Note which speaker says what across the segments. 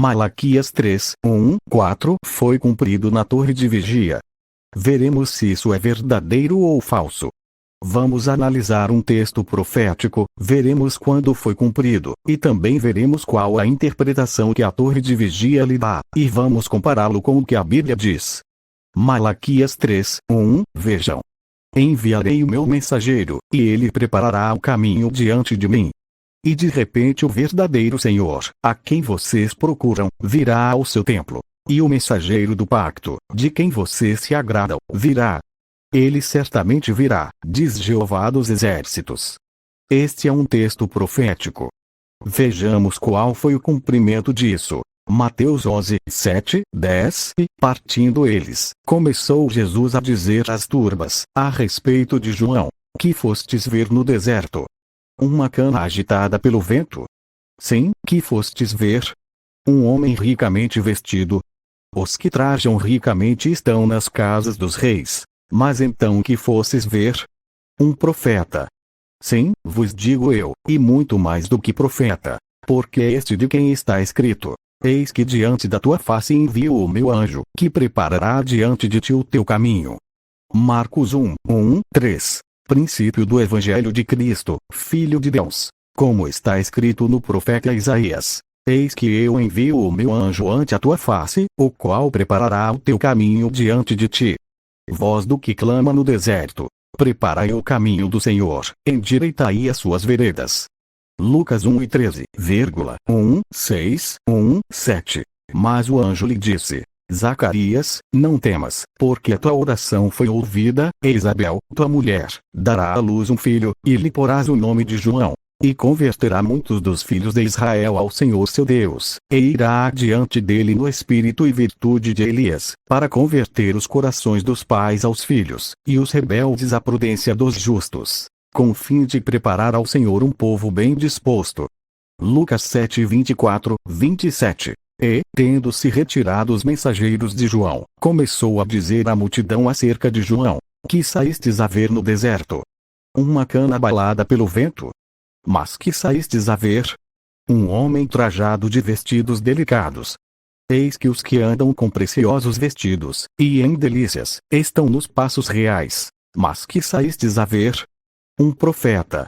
Speaker 1: Malaquias 3, 4 foi cumprido na torre de vigia. Veremos se isso é verdadeiro ou falso. Vamos analisar um texto profético, veremos quando foi cumprido, e também veremos qual a interpretação que a torre de vigia lhe dá, e vamos compará-lo com o que a Bíblia diz. Malaquias 3, Vejam. Enviarei o meu mensageiro, e ele preparará o caminho diante de mim. E de repente o verdadeiro Senhor, a quem vocês procuram, virá ao seu templo. E o mensageiro do pacto, de quem vocês se agradam, virá. Ele certamente virá, diz Jeová dos Exércitos. Este é um texto profético. Vejamos qual foi o cumprimento disso. Mateus 11, 7, 10. E, partindo eles, começou Jesus a dizer às turbas, a respeito de João, que fostes ver no deserto? Uma cana agitada pelo vento? Sim, que fostes ver? Um homem ricamente vestido? Os que trajam ricamente estão nas casas dos reis. Mas então que fostes ver? Um profeta. Sim, vos digo eu, e muito mais do que profeta, porque é este de quem está escrito: eis que diante da tua face envio o meu anjo, que preparará diante de ti o teu caminho. Marcos 3. Princípio do Evangelho de Cristo, Filho de Deus, como está escrito no profeta Isaías: eis que eu envio o meu anjo ante a tua face, o qual preparará o teu caminho diante de ti. Voz do que clama no deserto: preparai o caminho do Senhor, endireitai as suas veredas. Lucas 1:13, 6, 7. Mas o anjo lhe disse: Zacarias, não temas, porque a tua oração foi ouvida, e Isabel, tua mulher, dará à luz um filho, e lhe porás o nome de João. E converterá muitos dos filhos de Israel ao Senhor seu Deus, e irá adiante dele no espírito e virtude de Elias, para converter os corações dos pais aos filhos, e os rebeldes à prudência dos justos, com o fim de preparar ao Senhor um povo bem disposto. Lucas 7:24, 27. E, tendo-se retirado os mensageiros de João, começou a dizer à multidão acerca de João: que saístes a ver no deserto? Uma cana abalada pelo vento? Mas que saístes a ver? Um homem trajado de vestidos delicados. Eis que os que andam com preciosos vestidos, e em delícias, estão nos passos reais. Mas que saístes a ver? Um profeta.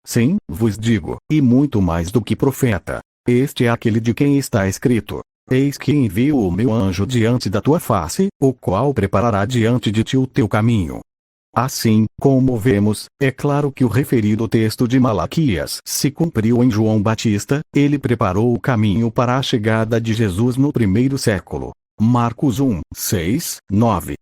Speaker 1: Sim, vos digo, e muito mais do que profeta. Este é aquele de quem está escrito: eis que envio o meu anjo diante da tua face, o qual preparará diante de ti o teu caminho. Assim, como vemos, é claro que o referido texto de Malaquias se cumpriu em João Batista. Ele preparou o caminho para a chegada de Jesus no primeiro século. Marcos 6, 9.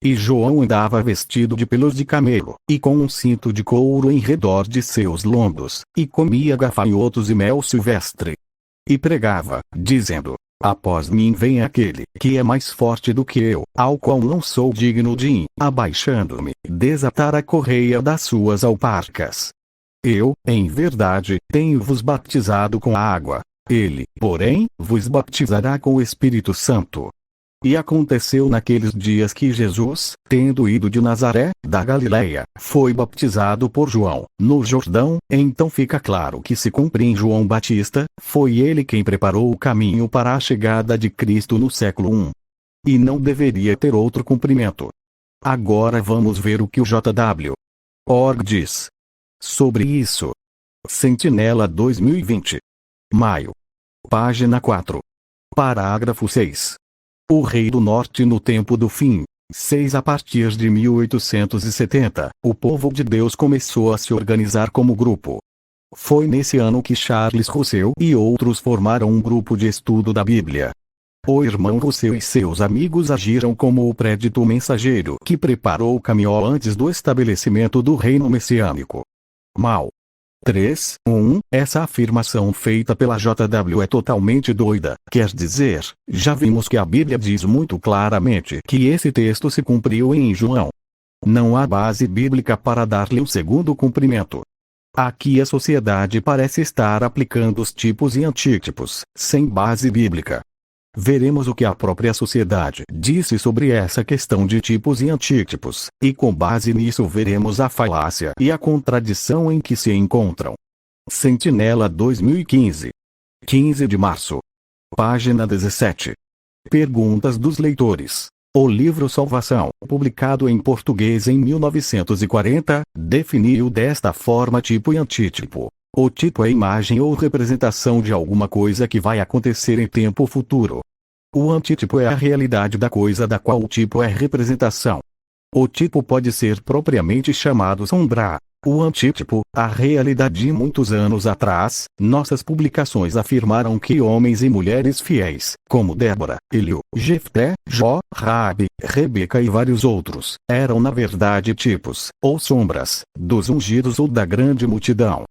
Speaker 1: E João andava vestido de pelos de camelo, e com um cinto de couro em redor de seus lombos, e comia gafanhotos e mel silvestre. E pregava, dizendo: após mim vem aquele, que é mais forte do que eu, ao qual não sou digno de, abaixando-me, desatar a correia das suas alparcas. Eu, em verdade, tenho-vos batizado com água. Ele, porém, vos batizará com o Espírito Santo. E aconteceu naqueles dias que Jesus, tendo ido de Nazaré, da Galileia, foi batizado por João, no Jordão. Então fica claro que se cumpre em João Batista, foi ele quem preparou o caminho para a chegada de Cristo no século I. E não deveria ter outro cumprimento. Agora vamos ver o que o J.W. Org diz sobre isso. Sentinela 2020. Maio. Página 4. Parágrafo 6. O Rei do Norte no tempo do fim. 6. A partir de 1870, o povo de Deus começou a se organizar como grupo. Foi nesse ano que Charles Russell e outros formaram um grupo de estudo da Bíblia. O irmão Russell e seus amigos agiram como o prédito mensageiro que preparou o caminho antes do estabelecimento do reino messiânico. Mal. 3, 1. Essa afirmação feita pela J.W. é totalmente doida. Quer dizer, já vimos que a Bíblia diz muito claramente que esse texto se cumpriu em João. Não há base bíblica para dar-lhe o segundo cumprimento. Aqui a sociedade parece estar aplicando os tipos e antítipos, sem base bíblica. Veremos o que a própria sociedade disse sobre essa questão de tipos e antítipos, e com base nisso veremos a falácia e a contradição em que se encontram. Sentinela 2015. 15 de março. Página 17. Perguntas dos leitores. O livro Salvação, publicado em português em 1940, definiu desta forma tipo e antítipo. O tipo é imagem ou representação de alguma coisa que vai acontecer em tempo futuro. O antítipo é a realidade da coisa da qual o tipo é representação. O tipo pode ser propriamente chamado sombra. O antítipo, a realidade. Muitos anos atrás, nossas publicações afirmaram que homens e mulheres fiéis, como Débora, Eliú, Jefté, Jó, Raabe, Rebeca e vários outros, eram na verdade tipos, ou sombras, dos ungidos ou da grande multidão.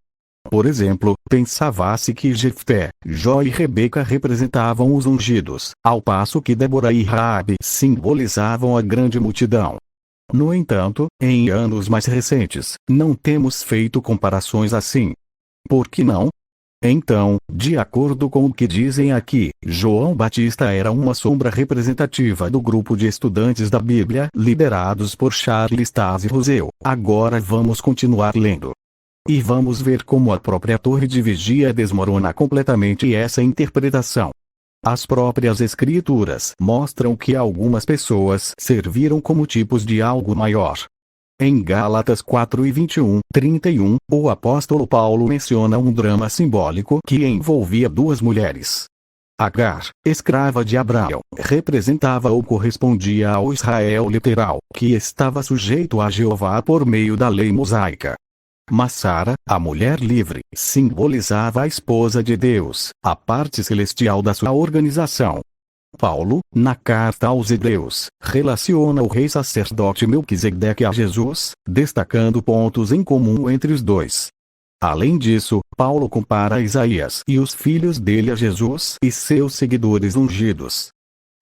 Speaker 1: Por exemplo, pensava-se que Jefté, Jó e Rebeca representavam os ungidos, ao passo que Débora e Raabe simbolizavam a grande multidão. No entanto, em anos mais recentes, não temos feito comparações assim. Por que não? Então, de acordo com o que dizem aqui, João Batista era uma sombra representativa do grupo de estudantes da Bíblia liderados por Charles Taze Russell. Agora vamos continuar lendo. E vamos ver como a própria torre de vigia desmorona completamente essa interpretação. As próprias escrituras mostram que algumas pessoas serviram como tipos de algo maior. Em Gálatas 4:21-31, o apóstolo Paulo menciona um drama simbólico que envolvia duas mulheres. Agar, escrava de Abraão, representava ou correspondia ao Israel literal, que estava sujeito a Jeová por meio da lei mosaica. Mas Sara, a mulher livre, simbolizava a esposa de Deus, a parte celestial da sua organização. Paulo, na carta aos Hebreus, relaciona o rei sacerdote Melquisedeque a Jesus, destacando pontos em comum entre os dois. Além disso, Paulo compara Isaías e os filhos dele a Jesus e seus seguidores ungidos.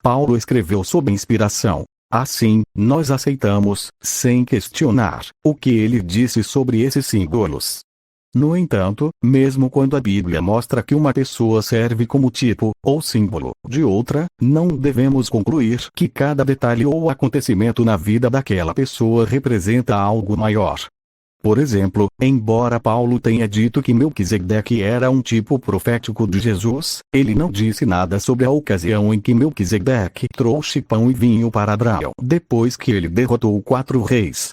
Speaker 1: Paulo escreveu sob inspiração. Assim, nós aceitamos, sem questionar, o que ele disse sobre esses símbolos. No entanto, mesmo quando a Bíblia mostra que uma pessoa serve como tipo, ou símbolo, de outra, não devemos concluir que cada detalhe ou acontecimento na vida daquela pessoa representa algo maior. Por exemplo, embora Paulo tenha dito que Melquisedeque era um tipo profético de Jesus, ele não disse nada sobre a ocasião em que Melquisedeque trouxe pão e vinho para Abraão depois que ele derrotou 4 reis.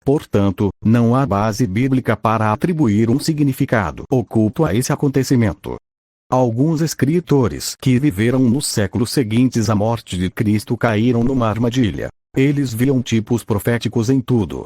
Speaker 1: Portanto, não há base bíblica para atribuir um significado oculto a esse acontecimento. Alguns escritores que viveram nos séculos seguintes à morte de Cristo caíram numa armadilha. Eles viam tipos proféticos em tudo.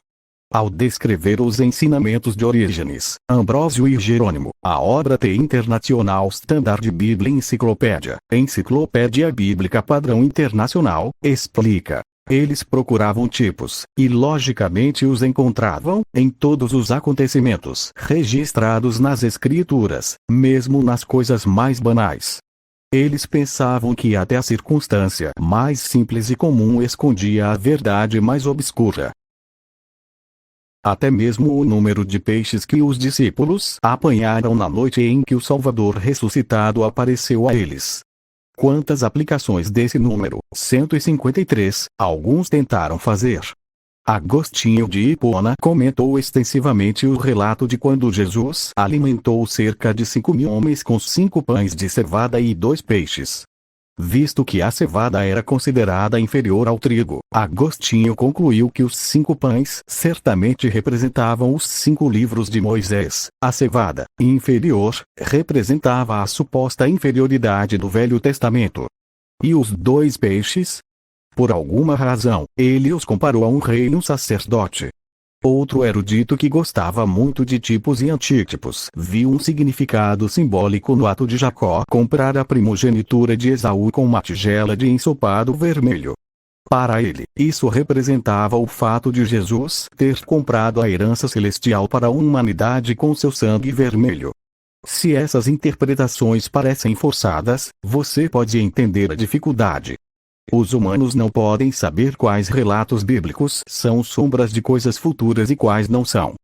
Speaker 1: Ao descrever os ensinamentos de Orígenes, Ambrósio e Jerônimo, a obra The International Standard Bible Encyclopedia, Enciclopédia Bíblica Padrão Internacional, explica. Eles procuravam tipos, e logicamente os encontravam, em todos os acontecimentos registrados nas Escrituras, mesmo nas coisas mais banais. Eles pensavam que até a circunstância mais simples e comum escondia a verdade mais obscura. Até mesmo o número de peixes que os discípulos apanharam na noite em que o Salvador ressuscitado apareceu a eles. Quantas aplicações desse número, 153, alguns tentaram fazer. Agostinho de Hipona comentou extensivamente o relato de quando Jesus alimentou cerca de 5.000 homens com 5 pães de cevada e 2 peixes. Visto que a cevada era considerada inferior ao trigo, Agostinho concluiu que os 5 pães certamente representavam os 5 livros de Moisés. A cevada, inferior, representava a suposta inferioridade do Velho Testamento. E os 2 peixes? Por alguma razão, ele os comparou a um rei e um sacerdote. Outro erudito que gostava muito de tipos e antítipos viu um significado simbólico no ato de Jacó comprar a primogenitura de Esaú com uma tigela de ensopado vermelho. Para ele, isso representava o fato de Jesus ter comprado a herança celestial para a humanidade com seu sangue vermelho. Se essas interpretações parecem forçadas, você pode entender a dificuldade. Os humanos não podem saber quais relatos bíblicos são sombras de coisas futuras e quais não são.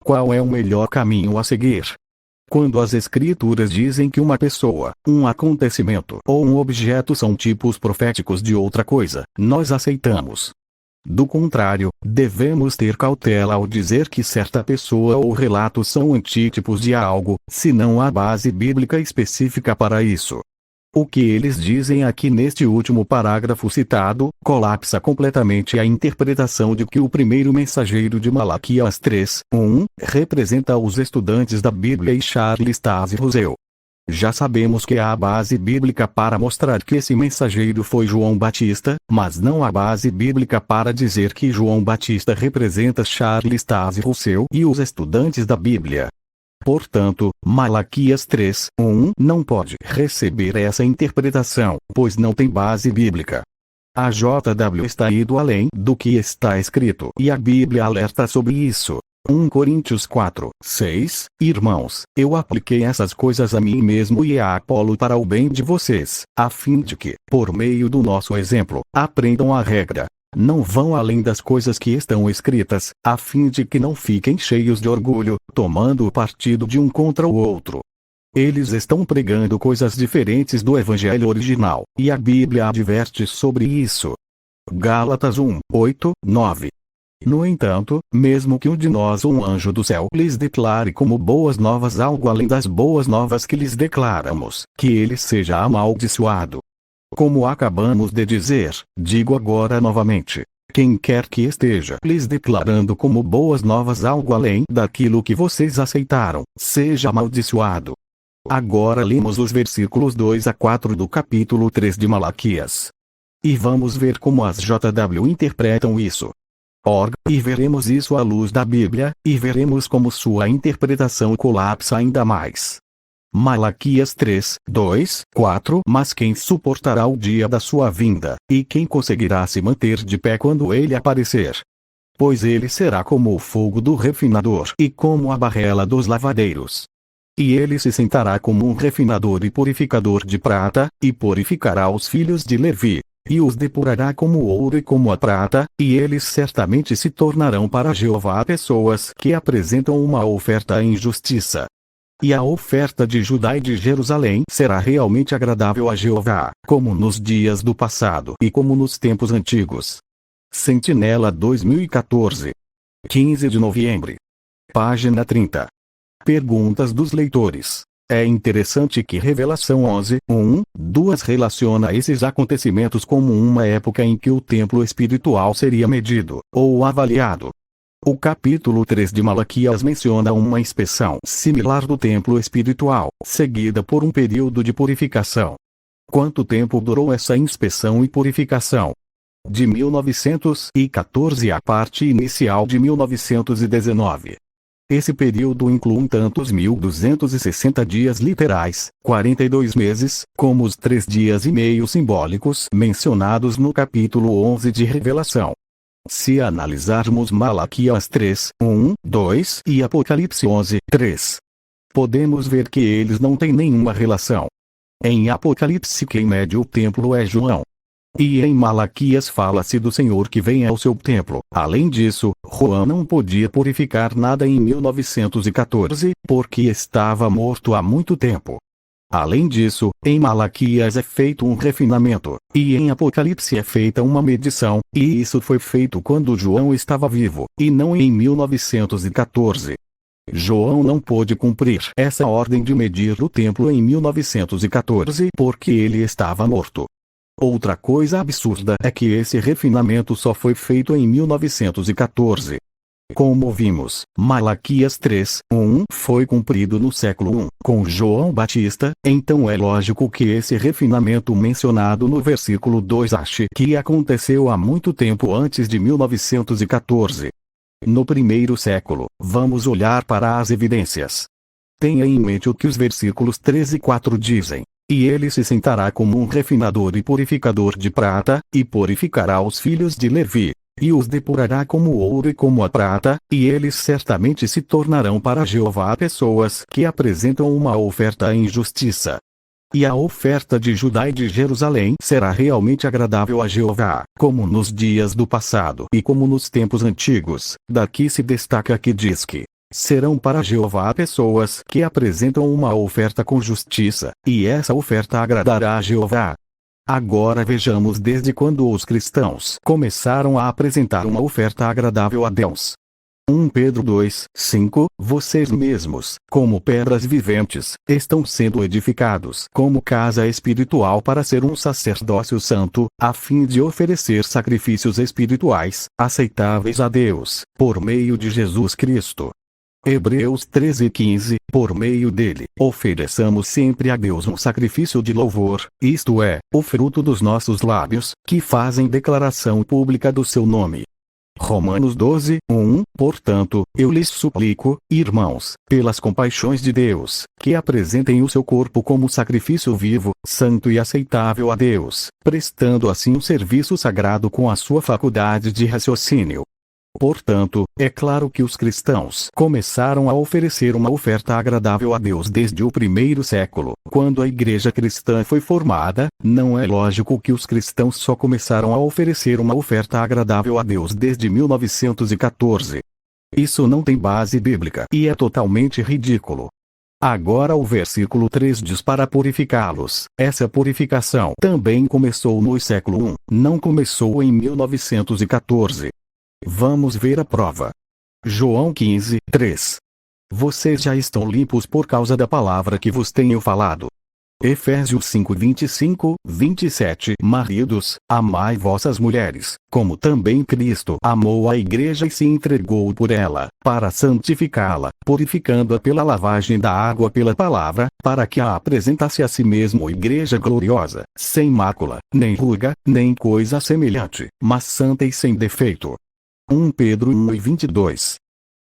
Speaker 1: Qual é o melhor caminho a seguir? Quando as Escrituras dizem que uma pessoa, um acontecimento ou um objeto são tipos proféticos de outra coisa, nós aceitamos. Do contrário, devemos ter cautela ao dizer que certa pessoa ou relato são antítipos de algo, se não há base bíblica específica para isso. O que eles dizem aqui neste último parágrafo citado, colapsa completamente a interpretação de que o primeiro mensageiro de Malaquias 3:1 representa os estudantes da Bíblia e Charles Taze Russell. Já sabemos que há base bíblica para mostrar que esse mensageiro foi João Batista, mas não há base bíblica para dizer que João Batista representa Charles Taze Russell e os estudantes da Bíblia. Portanto, Malaquias 3:1 não pode receber essa interpretação, pois não tem base bíblica. A JW está indo além do que está escrito e a Bíblia alerta sobre isso. 1 Coríntios 4:6 Irmãos, eu apliquei essas coisas a mim mesmo e a Apolo para o bem de vocês, a fim de que, por meio do nosso exemplo, aprendam a regra. Não vão além das coisas que estão escritas, a fim de que não fiquem cheios de orgulho, tomando o partido de um contra o outro. Eles estão pregando coisas diferentes do evangelho original, e a Bíblia adverte sobre isso. Gálatas 1:8-9. No entanto, mesmo que um de nós ou um anjo do céu lhes declare como boas novas algo além das boas novas que lhes declaramos, que ele seja amaldiçoado. Como acabamos de dizer, digo agora novamente: quem quer que esteja lhes declarando como boas novas algo além daquilo que vocês aceitaram, seja amaldiçoado. Agora lemos os versículos 2-4 do capítulo 3 de Malaquias. E vamos ver como as JW interpretam isso. E veremos isso à luz da Bíblia, e veremos como sua interpretação colapsa ainda mais. Malaquias 3:2-4 Mas quem suportará o dia da sua vinda, e quem conseguirá se manter de pé quando ele aparecer? Pois ele será como o fogo do refinador e como a barrela dos lavadeiros. E ele se sentará como um refinador e purificador de prata, e purificará os filhos de Levi. E os depurará como o ouro e como a prata, e eles certamente se tornarão para Jeová pessoas que apresentam uma oferta em justiça. E a oferta de Judá e de Jerusalém será realmente agradável a Jeová, como nos dias do passado e como nos tempos antigos. Sentinela 2014. 15 de novembro. Página 30. Perguntas dos leitores. É interessante que Revelação 11:1-2 relaciona esses acontecimentos como uma época em que o templo espiritual seria medido, ou avaliado. O capítulo 3 de Malaquias menciona uma inspeção similar do templo espiritual, seguida por um período de purificação. Quanto tempo durou essa inspeção e purificação? De 1914 à parte inicial de 1919. Esse período inclui tantos 1.260 dias literais, 42 meses, como os 3 dias e meio simbólicos mencionados no capítulo 11 de Revelação. Se analisarmos Malaquias 3:1-2 e Apocalipse 11:3, podemos ver que eles não têm nenhuma relação. Em Apocalipse quem mede o templo é João. E em Malaquias fala-se do Senhor que vem ao seu templo. Além disso, João não podia purificar nada em 1914, porque estava morto há muito tempo. Além disso, em Malaquias é feito um refinamento, e em Apocalipse é feita uma medição, e isso foi feito quando João estava vivo, e não em 1914. João não pôde cumprir essa ordem de medir o templo em 1914 porque ele estava morto. Outra coisa absurda é que esse refinamento só foi feito em 1914. Como vimos, Malaquias 3:1 foi cumprido no século I com João Batista, então é lógico que esse refinamento mencionado no versículo 2 ache que aconteceu há muito tempo antes de 1914. No primeiro século, vamos olhar para as evidências. Tenha em mente o que os versículos 3 e 4 dizem. E ele se sentará como um refinador e purificador de prata, e purificará os filhos de Levi, e os depurará como o ouro e como a prata, e eles certamente se tornarão para Jeová pessoas que apresentam uma oferta em justiça. E a oferta de Judá e de Jerusalém será realmente agradável a Jeová, como nos dias do passado e como nos tempos antigos. Daqui se destaca que diz que serão para Jeová pessoas que apresentam uma oferta com justiça, e essa oferta agradará a Jeová. Agora vejamos desde quando os cristãos começaram a apresentar uma oferta agradável a Deus. 1 Pedro 2, 5, vocês mesmos, como pedras viventes, estão sendo edificados como casa espiritual para ser um sacerdócio santo, a fim de oferecer sacrifícios espirituais, aceitáveis a Deus, por meio de Jesus Cristo. Hebreus 13:15, por meio dele, ofereçamos sempre a Deus um sacrifício de louvor, isto é, o fruto dos nossos lábios, que fazem declaração pública do seu nome. Romanos 12, 1, portanto, eu lhes suplico, irmãos, pelas compaixões de Deus, que apresentem o seu corpo como sacrifício vivo, santo e aceitável a Deus, prestando assim um serviço sagrado com a sua faculdade de raciocínio. Portanto, é claro que os cristãos começaram a oferecer uma oferta agradável a Deus desde o primeiro século, quando a igreja cristã foi formada. Não é lógico que os cristãos só começaram a oferecer uma oferta agradável a Deus desde 1914. Isso não tem base bíblica e é totalmente ridículo. Agora o versículo 3 diz para purificá-los. Essa purificação também começou no século I, não começou em 1914. Vamos ver a prova. João 15, 3. Vocês já estão limpos por causa da palavra que vos tenho falado. Efésios 5, 25, 27. Maridos, amai vossas mulheres, como também Cristo amou a igreja e se entregou por ela, para santificá-la, purificando-a pela lavagem da água pela palavra, para que a apresentasse a si mesmo igreja gloriosa, sem mácula, nem ruga, nem coisa semelhante, mas santa e sem defeito. 1 Pedro 1:22.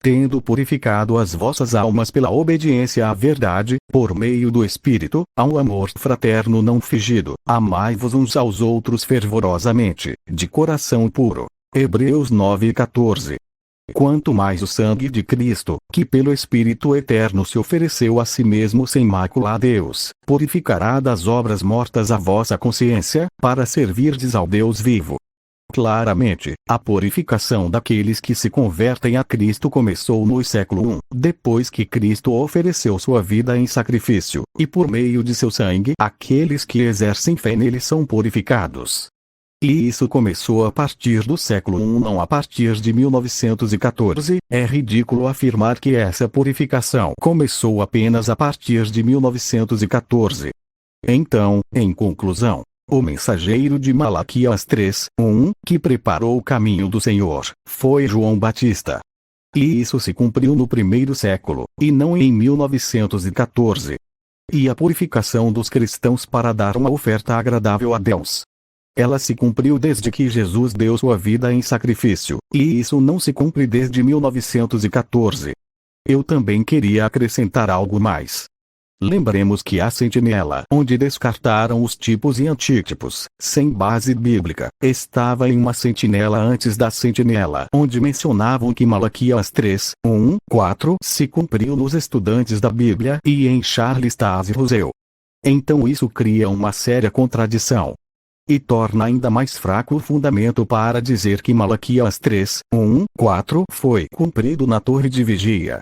Speaker 1: Tendo purificado as vossas almas pela obediência à verdade, por meio do Espírito, a um amor fraterno não fingido, amai-vos uns aos outros fervorosamente, de coração puro. Hebreus 9:14. Quanto mais o sangue de Cristo, que pelo Espírito eterno se ofereceu a si mesmo sem mácula a Deus, purificará das obras mortas a vossa consciência, para servirdes ao Deus vivo. Claramente, a purificação daqueles que se convertem a Cristo começou no século I, depois que Cristo ofereceu sua vida em sacrifício, e por meio de seu sangue, aqueles que exercem fé nele são purificados. E isso começou a partir do século I, não a partir de 1914. É ridículo afirmar que essa purificação começou apenas a partir de 1914. Então, em conclusão, o mensageiro de Malaquias 3, 1, que preparou o caminho do Senhor, foi João Batista. E isso se cumpriu no primeiro século, e não em 1914. E a purificação dos cristãos para dar uma oferta agradável a Deus. Ela se cumpriu desde que Jesus deu sua vida em sacrifício, e isso não se cumpre desde 1914. Eu também queria acrescentar algo mais. Lembremos que a sentinela, onde descartaram os tipos e antítipos, sem base bíblica, estava em uma sentinela antes da sentinela, onde mencionavam que Malaquias 3, 1, 4 se cumpriu nos estudantes da Bíblia e em Charles Taze Russell. Então isso cria uma séria contradição. E torna ainda mais fraco o fundamento para dizer que Malaquias 3, 1, 4 foi cumprido na torre de vigia.